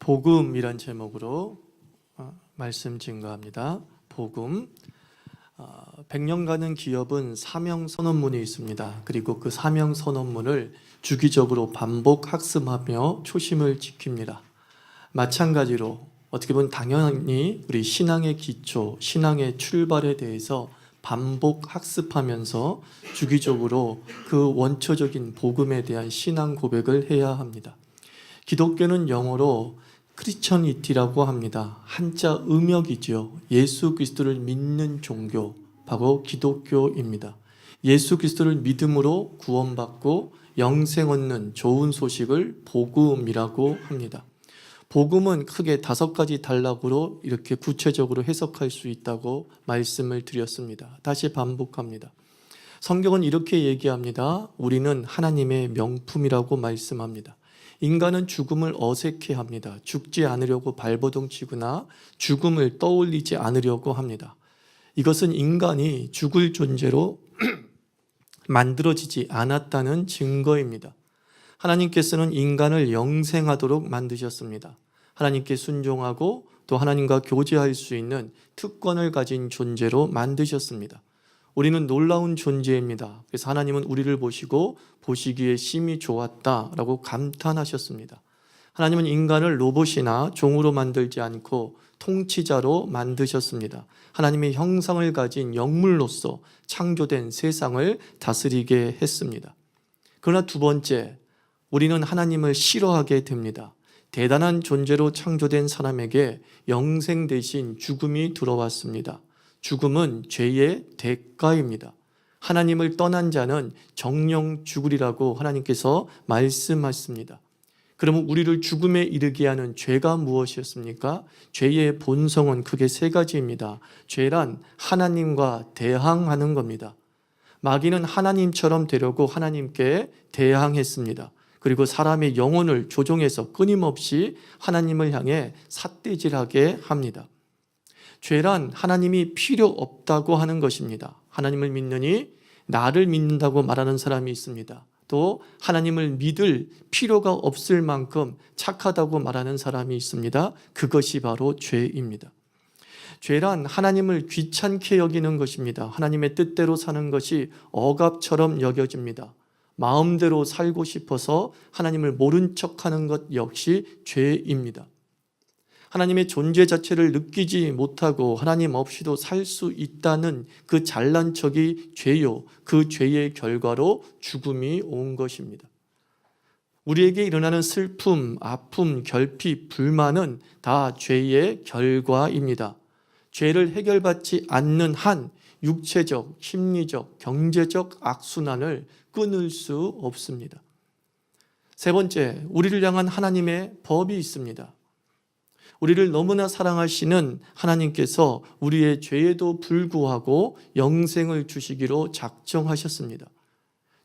복음이란 제목으로 말씀 증거합니다. 복음. 100년간은 기업은 사명 선언문이 있습니다. 그리고 그 사명 선언문을 주기적으로 반복 학습하며 초심을 지킵니다. 마찬가지로 어떻게 보면 당연히 우리 신앙의 기초, 신앙의 출발에 대해서 반복 학습하면서 주기적으로 그 원초적인 복음에 대한 신앙 고백을 해야 합니다. 기독교는 영어로 크리스천이티라고 합니다. 한자 음역이죠. 예수 그리스도를 믿는 종교, 바로 기독교입니다. 예수 그리스도를 믿음으로 구원받고 영생 얻는 좋은 소식을 복음이라고 합니다. 복음은 크게 5가지 단락으로 이렇게 구체적으로 해석할 수 있다고 말씀을 드렸습니다. 다시 반복합니다. 성경은 이렇게 얘기합니다. 우리는 하나님의 명품이라고 말씀합니다. 인간은 죽음을 어색해합니다. 죽지 않으려고 발버둥 치거나 죽음을 떠올리지 않으려고 합니다. 이것은 인간이 죽을 존재로 만들어지지 않았다는 증거입니다. 하나님께서는 인간을 영생하도록 만드셨습니다. 하나님께 순종하고 또 하나님과 교제할 수 있는 특권을 가진 존재로 만드셨습니다. 우리는 놀라운 존재입니다. 그래서 하나님은 우리를 보시고 보시기에 심히 좋았다라고 감탄하셨습니다. 하나님은 인간을 로봇이나 종으로 만들지 않고 통치자로 만드셨습니다. 하나님의 형상을 가진 영물로서 창조된 세상을 다스리게 했습니다. 그러나 두 번째, 우리는 하나님을 싫어하게 됩니다. 대단한 존재로 창조된 사람에게 영생 대신 죽음이 들어왔습니다. 죽음은 죄의 대가입니다. 하나님을 떠난 자는 정령 죽으리라고 하나님께서 말씀하셨습니다. 그러면 우리를 죽음에 이르게 하는 죄가 무엇이었습니까? 죄의 본성은 크게 3가지입니다. 죄란 하나님과 대항하는 겁니다. 마귀는 하나님처럼 되려고 하나님께 대항했습니다. 그리고 사람의 영혼을 조종해서 끊임없이 하나님을 향해 삿대질하게 합니다. 죄란 하나님이 필요 없다고 하는 것입니다. 하나님을 믿느니 나를 믿는다고 말하는 사람이 있습니다. 또 하나님을 믿을 필요가 없을 만큼 착하다고 말하는 사람이 있습니다. 그것이 바로 죄입니다. 죄란 하나님을 귀찮게 여기는 것입니다. 하나님의 뜻대로 사는 것이 억압처럼 여겨집니다. 마음대로 살고 싶어서 하나님을 모른 척하는 것 역시 죄입니다. 하나님의 존재 자체를 느끼지 못하고 하나님 없이도 살 수 있다는 그 잘난 척이 죄요. 그 죄의 결과로 죽음이 온 것입니다. 우리에게 일어나는 슬픔, 아픔, 결핍, 불만은 다 죄의 결과입니다. 죄를 해결받지 않는 한 육체적, 심리적, 경제적 악순환을 끊을 수 없습니다. 3번째, 우리를 향한 하나님의 법이 있습니다. 우리를 너무나 사랑하시는 하나님께서 우리의 죄에도 불구하고 영생을 주시기로 작정하셨습니다.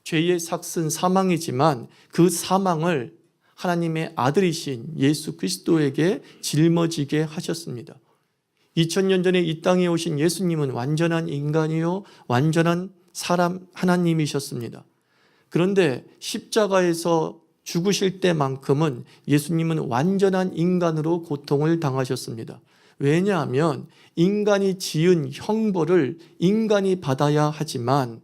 죄의 삭은 사망이지만 그 사망을 하나님의 아들이신 예수 그리스도에게 짊어지게 하셨습니다. 2000년 전에 이 땅에 오신 예수님은 완전한 인간이요 완전한 사람 하나님이셨습니다. 그런데 십자가에서 죽으실 때만큼은 예수님은 완전한 인간으로 고통을 당하셨습니다. 왜냐하면 인간이 지은 형벌을 인간이 받아야 하지만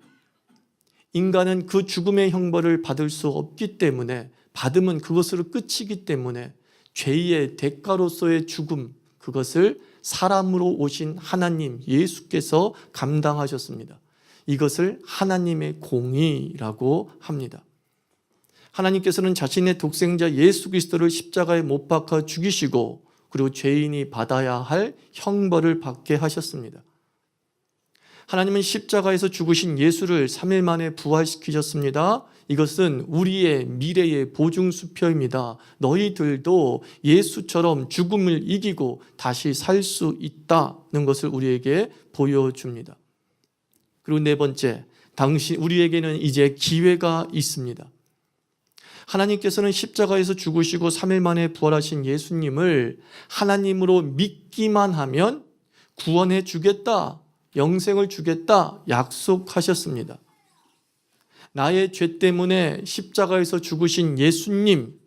인간은 그 죽음의 형벌을 받을 수 없기 때문에 받으면 그것으로 끝이기 때문에 죄의 대가로서의 죽음, 그것을 사람으로 오신 하나님 예수께서 감당하셨습니다. 이것을 하나님의 공의라고 합니다. 하나님께서는 자신의 독생자 예수 그리스도를 십자가에 못 박아 죽이시고 그리고 죄인이 받아야 할 형벌을 받게 하셨습니다. 하나님은 십자가에서 죽으신 예수를 3일 만에 부활시키셨습니다. 이것은 우리의 미래의 보증수표입니다. 너희들도 예수처럼 죽음을 이기고 다시 살 수 있다는 것을 우리에게 보여줍니다. 그리고 4번째, 우리에게는 이제 기회가 있습니다. 하나님께서는 십자가에서 죽으시고 3일 만에 부활하신 예수님을 하나님으로 믿기만 하면 구원해 주겠다, 영생을 주겠다 약속하셨습니다. 나의 죄 때문에 십자가에서 죽으신 예수님,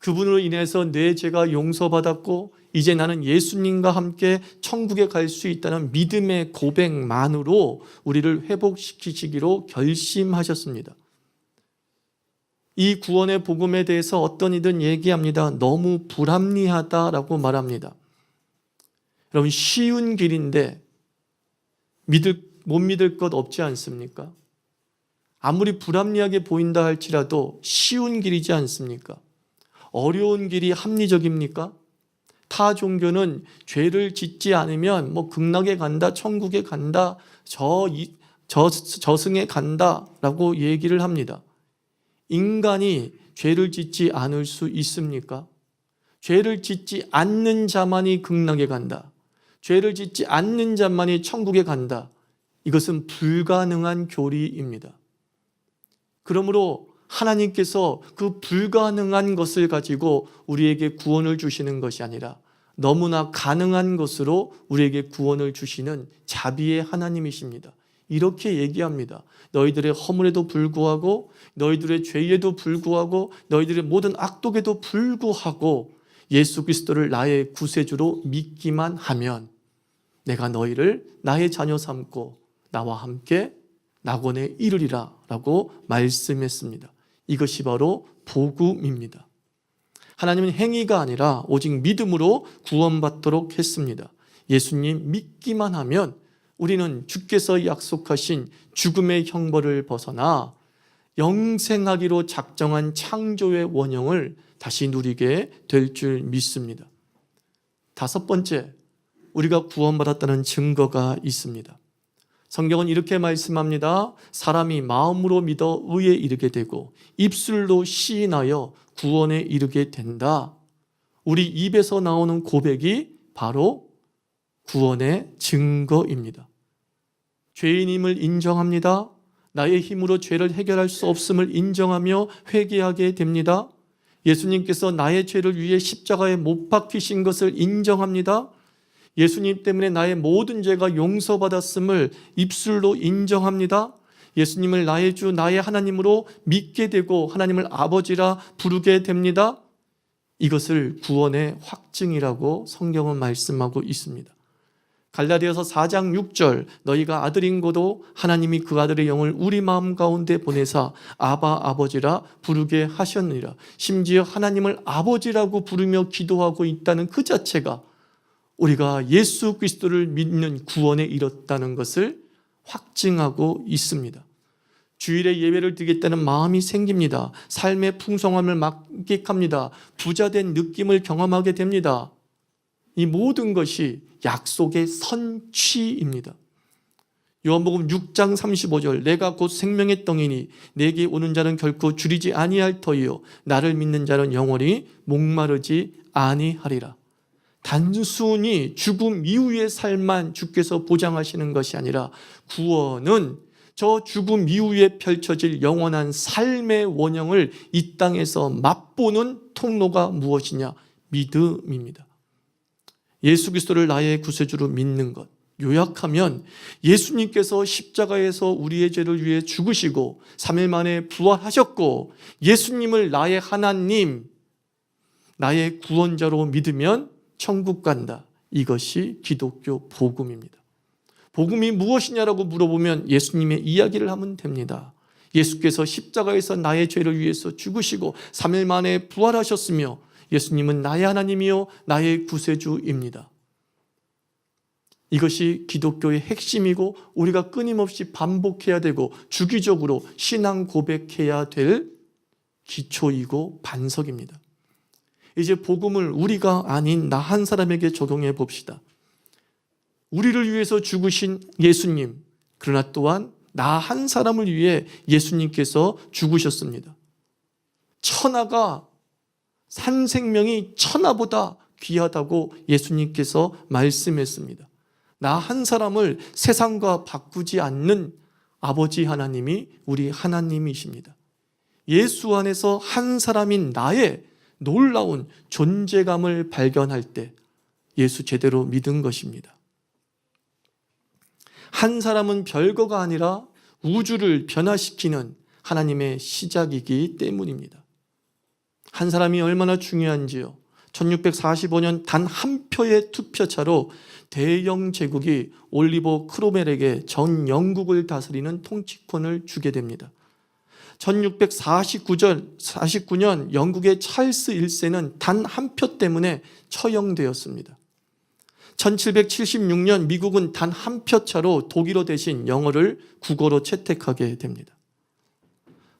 그분으로 인해서 내 죄가 용서받았고 이제 나는 예수님과 함께 천국에 갈 수 있다는 믿음의 고백만으로 우리를 회복시키시기로 결심하셨습니다. 이 구원의 복음에 대해서 어떤 이든 얘기합니다. 너무 불합리하다라고 말합니다. 여러분, 쉬운 길인데 못 믿을 것 없지 않습니까? 아무리 불합리하게 보인다 할지라도 쉬운 길이지 않습니까? 어려운 길이 합리적입니까? 타 종교는 죄를 짓지 않으면 극락에 간다, 천국에 간다, 저승에 간다라고 얘기를 합니다. 인간이 죄를 짓지 않을 수 있습니까? 죄를 짓지 않는 자만이 극락에 간다. 죄를 짓지 않는 자만이 천국에 간다. 이것은 불가능한 교리입니다. 그러므로 하나님께서 그 불가능한 것을 가지고 우리에게 구원을 주시는 것이 아니라 너무나 가능한 것으로 우리에게 구원을 주시는 자비의 하나님이십니다. 이렇게 얘기합니다. 너희들의 허물에도 불구하고, 너희들의 죄에도 불구하고, 너희들의 모든 악독에도 불구하고 예수 그리스도를 나의 구세주로 믿기만 하면 내가 너희를 나의 자녀 삼고 나와 함께 낙원에 이르리라 라고 말씀했습니다. 이것이 바로 복음입니다. 하나님은 행위가 아니라 오직 믿음으로 구원받도록 했습니다. 예수님 믿기만 하면 우리는 주께서 약속하신 죽음의 형벌을 벗어나 영생하기로 작정한 창조의 원형을 다시 누리게 될 줄 믿습니다. 다섯 번째, 우리가 구원받았다는 증거가 있습니다. 성경은 이렇게 말씀합니다. 사람이 마음으로 믿어 의에 이르게 되고 입술로 시인하여 구원에 이르게 된다. 우리 입에서 나오는 고백이 바로 구원의 증거입니다. 죄인임을 인정합니다. 나의 힘으로 죄를 해결할 수 없음을 인정하며 회개하게 됩니다. 예수님께서 나의 죄를 위해 십자가에 못 박히신 것을 인정합니다. 예수님 때문에 나의 모든 죄가 용서받았음을 입술로 인정합니다. 예수님을 나의 주, 나의 하나님으로 믿게 되고 하나님을 아버지라 부르게 됩니다. 이것을 구원의 확증이라고 성경은 말씀하고 있습니다. 갈라디아서 4장 6절, 너희가 아들인 고도 하나님이 그 아들의 영을 우리 마음 가운데 보내사 아바 아버지라 부르게 하셨느니라. 심지어 하나님을 아버지라고 부르며 기도하고 있다는 그 자체가 우리가 예수 그리스도를 믿는 구원에 이뤘다는 것을 확증하고 있습니다. 주일에 예배를 드리겠다는 마음이 생깁니다. 삶의 풍성함을 만끽합니다. 부자된 느낌을 경험하게 됩니다. 이 모든 것이 약속의 선취입니다. 요한복음 6장 35절, 내가 곧 생명의 떡이니 내게 오는 자는 결코 줄이지 아니할 터이요 나를 믿는 자는 영원히 목마르지 아니하리라. 단순히 죽음 이후의 삶만 주께서 보장하시는 것이 아니라 구원은 저 죽음 이후에 펼쳐질 영원한 삶의 원형을 이 땅에서 맛보는 통로가 무엇이냐? 믿음입니다. 예수 그리스도를 나의 구세주로 믿는 것, 요약하면 예수님께서 십자가에서 우리의 죄를 위해 죽으시고 3일 만에 부활하셨고 예수님을 나의 하나님, 나의 구원자로 믿으면 천국 간다. 이것이 기독교 복음입니다. 복음이 무엇이냐라고 물어보면 예수님의 이야기를 하면 됩니다. 예수께서 십자가에서 나의 죄를 위해서 죽으시고 3일 만에 부활하셨으며 예수님은 나의 하나님이요 나의 구세주입니다. 이것이 기독교의 핵심이고 우리가 끊임없이 반복해야 되고 주기적으로 신앙 고백해야 될 기초이고 반석입니다. 이제 복음을 우리가 아닌 나 한 사람에게 적용해 봅시다. 우리를 위해서 죽으신 예수님, 그러나 또한 나 한 사람을 위해 예수님께서 죽으셨습니다. 천하가 산 생명이 천하보다 귀하다고 예수님께서 말씀했습니다. 나 한 사람을 세상과 바꾸지 않는 아버지 하나님이 우리 하나님이십니다. 예수 안에서 한 사람인 나의 놀라운 존재감을 발견할 때 예수 제대로 믿은 것입니다. 한 사람은 별거가 아니라 우주를 변화시키는 하나님의 시작이기 때문입니다. 한 사람이 얼마나 중요한지요. 1645년 단 한 표의 투표차로 대영 제국이 올리버 크로멜에게 전 영국을 다스리는 통치권을 주게 됩니다. 1649년 영국의 찰스 1세는 단 한 표 때문에 처형되었습니다. 1776년 미국은 단 한 표 차로 독일어 대신 영어를 국어로 채택하게 됩니다.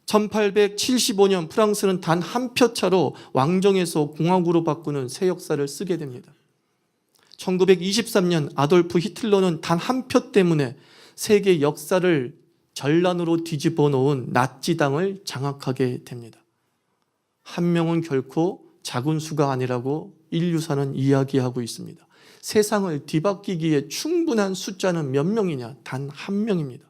1875년 프랑스는 단 한 표 차로 왕정에서 공화국으로 바꾸는 새 역사를 쓰게 됩니다. 1923년 아돌프 히틀러는 단 한 표 때문에 세계 역사를 전란으로 뒤집어 놓은 나치당을 장악하게 됩니다. 한 명은 결코 작은 수가 아니라고 인류사는 이야기하고 있습니다. 세상을 뒤바뀌기에 충분한 숫자는 몇 명이냐? 단 한 명입니다.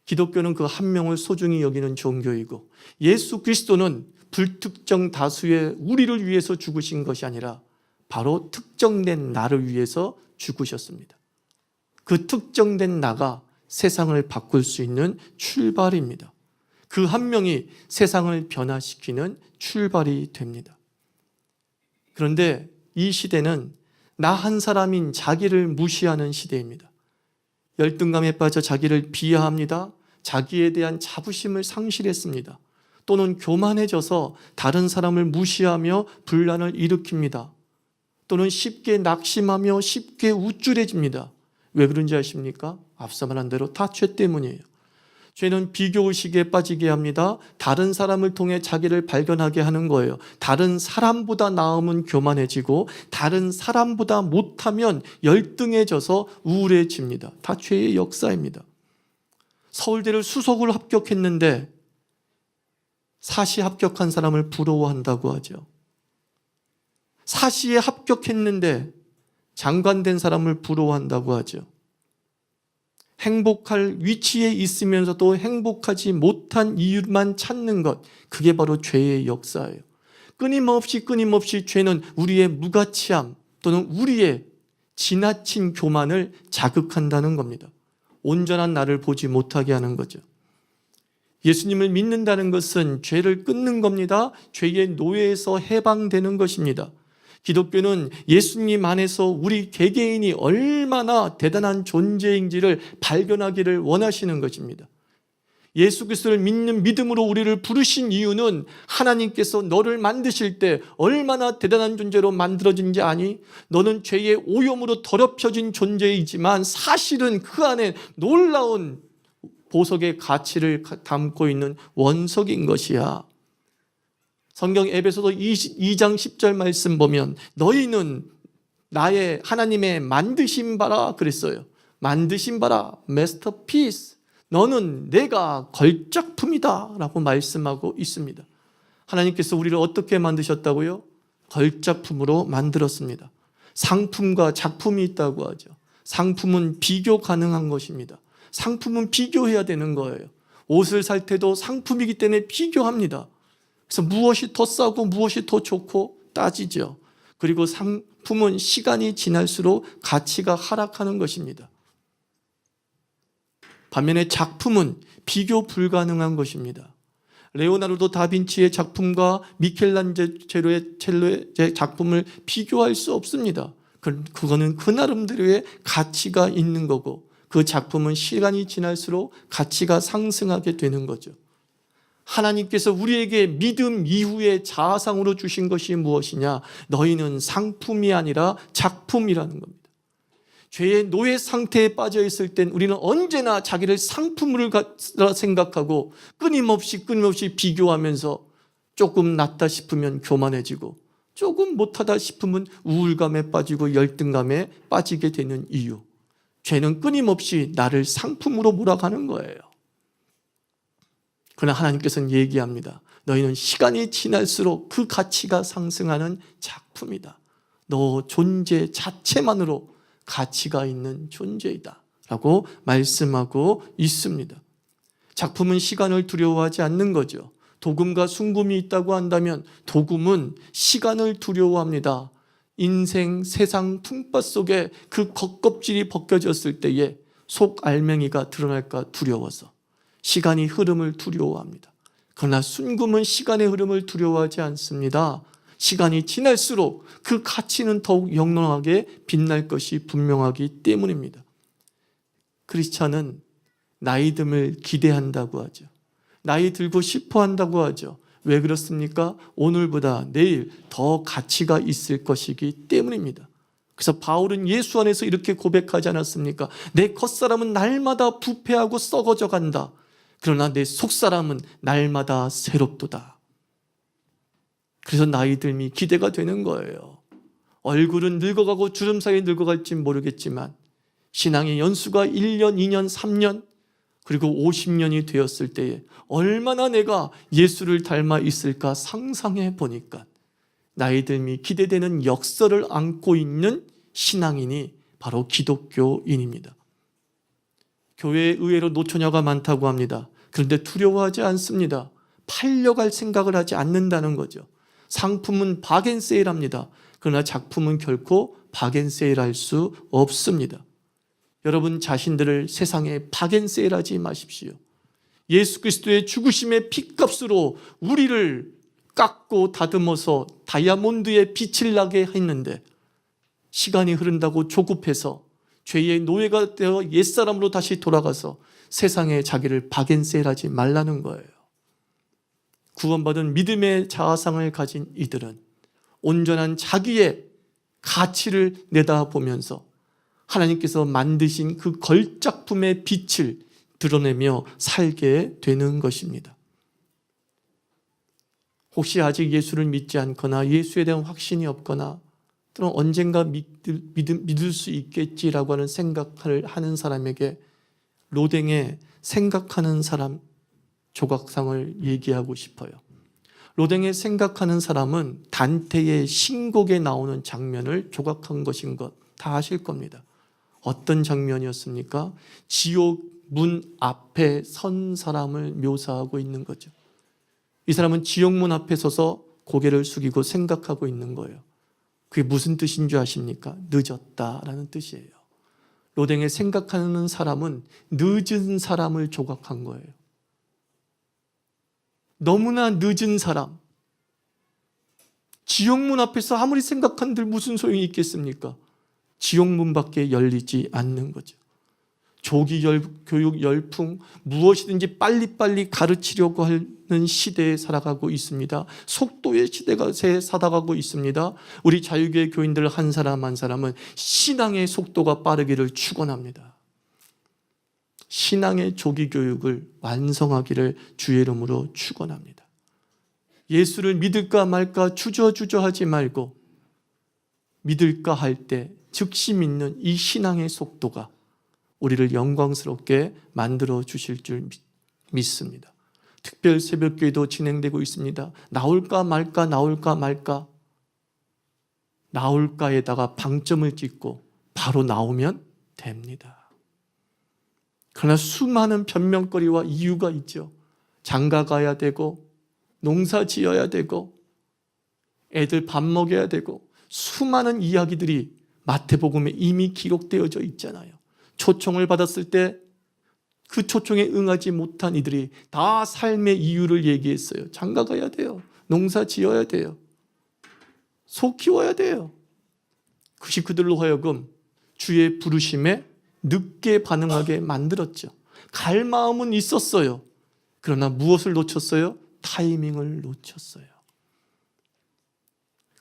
기독교는 그 한 명을 소중히 여기는 종교이고, 예수 그리스도는 불특정 다수의 우리를 위해서 죽으신 것이 아니라 바로 특정된 나를 위해서 죽으셨습니다. 그 특정된 나가 세상을 바꿀 수 있는 출발입니다. 그 한 명이 세상을 변화시키는 출발이 됩니다. 그런데 이 시대는 나 한 사람인 자기를 무시하는 시대입니다. 열등감에 빠져 자기를 비하합니다. 자기에 대한 자부심을 상실했습니다. 또는 교만해져서 다른 사람을 무시하며 분란을 일으킵니다. 또는 쉽게 낙심하며 쉽게 우쭐해집니다. 왜 그런지 아십니까? 앞서 말한 대로 다 죄 때문이에요. 죄는 비교의식에 빠지게 합니다. 다른 사람을 통해 자기를 발견하게 하는 거예요. 다른 사람보다 나으면 교만해지고 다른 사람보다 못하면 열등해져서 우울해집니다. 다 죄의 역사입니다. 서울대를 수석으로 합격했는데 사시 합격한 사람을 부러워한다고 하죠. 사시에 합격했는데 장관 된 사람을 부러워한다고 하죠. 행복할 위치에 있으면서도 행복하지 못한 이유만 찾는 것, 그게 바로 죄의 역사예요. 끊임없이 죄는 우리의 무가치함 또는 우리의 지나친 교만을 자극한다는 겁니다. 온전한 나를 보지 못하게 하는 거죠. 예수님을 믿는다는 것은 죄를 끊는 겁니다. 죄의 노예에서 해방되는 것입니다. 기독교는 예수님 안에서 우리 개개인이 얼마나 대단한 존재인지를 발견하기를 원하시는 것입니다. 예수 그리스도를 믿는 믿음으로 우리를 부르신 이유는 하나님께서 너를 만드실 때 얼마나 대단한 존재로 만들어진지 아니? 너는 죄의 오염으로 더럽혀진 존재이지만 사실은 그 안에 놀라운 보석의 가치를 담고 있는 원석인 것이야. 성경 에베소서 2장 10절 말씀 보면 너희는 나의 하나님의 만드신 바라 그랬어요. 만드신 바라, 마스터피스. 너는 내가 걸작품이다 라고 말씀하고 있습니다. 하나님께서 우리를 어떻게 만드셨다고요? 걸작품으로 만들었습니다. 상품과 작품이 있다고 하죠. 상품은 비교 가능한 것입니다. 상품은 비교해야 되는 거예요. 옷을 살 때도 상품이기 때문에 비교합니다. 그래서 무엇이 더 싸고 무엇이 더 좋고 따지죠. 그리고 상품은 시간이 지날수록 가치가 하락하는 것입니다. 반면에 작품은 비교 불가능한 것입니다. 레오나르도 다빈치의 작품과 미켈란젤로의 작품을 비교할 수 없습니다. 그거는 그 나름대로의 가치가 있는 거고 그 작품은 시간이 지날수록 가치가 상승하게 되는 거죠. 하나님께서 우리에게 믿음 이후에 자아상으로 주신 것이 무엇이냐? 너희는 상품이 아니라 작품이라는 겁니다. 죄의 노예 상태에 빠져 있을 땐 우리는 언제나 자기를 상품으로 생각하고 끊임없이 비교하면서 조금 낫다 싶으면 교만해지고 조금 못하다 싶으면 우울감에 빠지고 열등감에 빠지게 되는 이유. 죄는 끊임없이 나를 상품으로 몰아가는 거예요. 그러나 하나님께서는 얘기합니다. 너희는 시간이 지날수록 그 가치가 상승하는 작품이다. 너 존재 자체만으로 가치가 있는 존재이다 라고 말씀하고 있습니다. 작품은 시간을 두려워하지 않는 거죠. 도금과 순금이 있다고 한다면 도금은 시간을 두려워합니다. 인생, 세상 풍파 속에 그 겉껍질이 벗겨졌을 때에 속 알맹이가 드러날까 두려워서 시간이 흐름을 두려워합니다. 그러나 순금은 시간의 흐름을 두려워하지 않습니다. 시간이 지날수록 그 가치는 더욱 영롱하게 빛날 것이 분명하기 때문입니다. 크리스찬은 나이 듦을 기대한다고 하죠. 나이 들고 싶어 한다고 하죠. 왜 그렇습니까? 오늘보다 내일 더 가치가 있을 것이기 때문입니다. 그래서 바울은 예수 안에서 이렇게 고백하지 않았습니까? 내 겉사람은 날마다 부패하고 썩어져 간다. 그러나 내 속사람은 날마다 새롭도다. 그래서 나이 듦이 기대가 되는 거예요. 얼굴은 늙어가고 주름 사이에 늙어갈지 모르겠지만 신앙의 연수가 1년, 2년, 3년 그리고 50년이 되었을 때에 얼마나 내가 예수를 닮아 있을까 상상해 보니까 나이 듦이 기대되는 역사를 안고 있는 신앙인이 바로 기독교인입니다. 교회에 의외로 노처녀가 많다고 합니다. 그런데 두려워하지 않습니다. 팔려갈 생각을 하지 않는다는 거죠. 상품은 박앤세일합니다. 그러나 작품은 결코 박앤세일할 수 없습니다. 여러분 자신들을 세상에 박앤세일하지 마십시오. 예수 그리스도의 죽으심의 핏값으로 우리를 깎고 다듬어서 다이아몬드의 빛을 나게 했는데 시간이 흐른다고 조급해서 죄의 노예가 되어 옛사람으로 다시 돌아가서 세상에 자기를 박앤세일하지 말라는 거예요. 구원받은 믿음의 자아상을 가진 이들은 온전한 자기의 가치를 내다보면서 하나님께서 만드신 그 걸작품의 빛을 드러내며 살게 되는 것입니다. 혹시 아직 예수를 믿지 않거나 예수에 대한 확신이 없거나 또는 언젠가 믿을 수 있겠지라고 하는 생각을 하는 사람에게 로댕의 생각하는 사람 조각상을 얘기하고 싶어요. 로댕의 생각하는 사람은 단테의 신곡에 나오는 장면을 조각한 것인 것 다 아실 겁니다. 어떤 장면이었습니까? 지옥 문 앞에 선 사람을 묘사하고 있는 거죠. 이 사람은 지옥문 앞에 서서 고개를 숙이고 생각하고 있는 거예요. 그게 무슨 뜻인 줄 아십니까? 늦었다라는 뜻이에요. 로댕의 생각하는 사람은 늦은 사람을 조각한 거예요. 너무나 늦은 사람. 지옥문 앞에서 아무리 생각한들 무슨 소용이 있겠습니까? 지옥문밖에 열리지 않는 거죠. 조기 교육 열풍, 무엇이든지 빨리빨리 가르치려고 하는 시대에 살아가고 있습니다. 속도의 시대가 살아가고 있습니다. 우리 자유교회 교인들 한 사람 한 사람은 신앙의 속도가 빠르기를 축원합니다. 신앙의 조기 교육을 완성하기를 주의 이름으로 축원합니다. 예수를 믿을까 말까 주저하지 말고 믿을까 할 때 즉시 믿는 이 신앙의 속도가 우리를 영광스럽게 만들어 주실 줄 믿습니다. 특별 새벽기도 진행되고 있습니다. 나올까 말까 나올까 말까 나올까에다가 방점을 찍고 바로 나오면 됩니다. 그러나 수많은 변명거리와 이유가 있죠. 장가 가야 되고 농사 지어야 되고 애들 밥 먹여야 되고 수많은 이야기들이 마태복음에 이미 기록되어져 있잖아요. 초청을 받았을 때 그 초청에 응하지 못한 이들이 다 삶의 이유를 얘기했어요. 장가 가야 돼요. 농사 지어야 돼요. 소 키워야 돼요. 그것이 그들로 하여금 주의 부르심에 늦게 반응하게 만들었죠. 갈 마음은 있었어요. 그러나 무엇을 놓쳤어요? 타이밍을 놓쳤어요.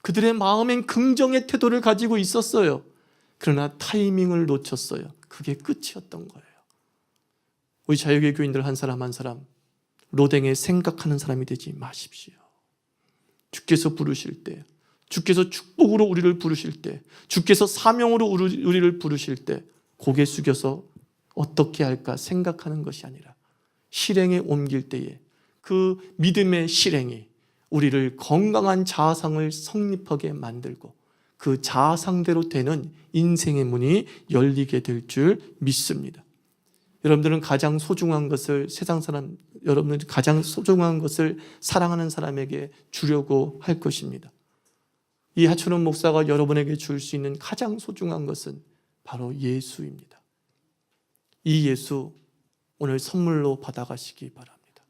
그들의 마음엔 긍정의 태도를 가지고 있었어요. 그러나 타이밍을 놓쳤어요. 그게 끝이었던 거예요. 우리 자유교회 교인들 한 사람 한 사람 로댕에 생각하는 사람이 되지 마십시오. 주께서 부르실 때, 주께서 축복으로 우리를 부르실 때, 주께서 사명으로 우리를 부르실 때 고개 숙여서 어떻게 할까 생각하는 것이 아니라 실행에 옮길 때에 그 믿음의 실행이 우리를 건강한 자아상을 성립하게 만들고 그 자아상대로 되는 인생의 문이 열리게 될 줄 믿습니다. 여러분들은 가장 소중한 것을 세상 사람, 여러분들이 가장 소중한 것을 사랑하는 사람에게 주려고 할 것입니다. 이 하춘원 목사가 여러분에게 줄 수 있는 가장 소중한 것은 바로 예수입니다. 이 예수 오늘 선물로 받아가시기 바랍니다.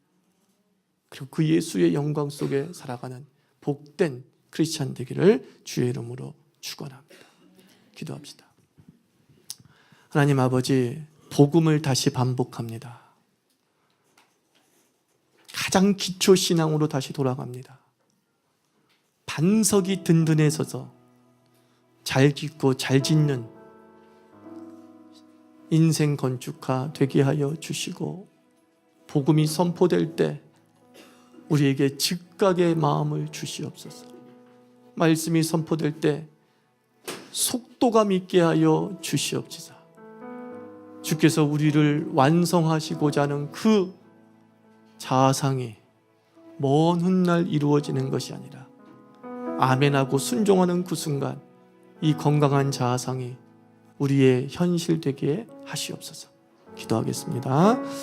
그리고 그 예수의 영광 속에 살아가는 복된 크리스찬 되기를 주의 이름으로 축원합니다. 기도합시다. 하나님 아버지, 복음을 다시 반복합니다. 가장 기초 신앙으로 다시 돌아갑니다. 반석이 든든해서서 잘 짓고 잘 짓는 인생 건축가 되게 하여 주시고, 복음이 선포될 때 우리에게 즉각의 마음을 주시옵소서. 말씀이 선포될 때 속도감 있게 하여 주시옵소서. 주께서 우리를 완성하시고자 하는 그 자아상이 먼 훗날 이루어지는 것이 아니라 아멘하고 순종하는 그 순간 이 건강한 자아상이 우리의 현실 되게 하시옵소서. 기도하겠습니다.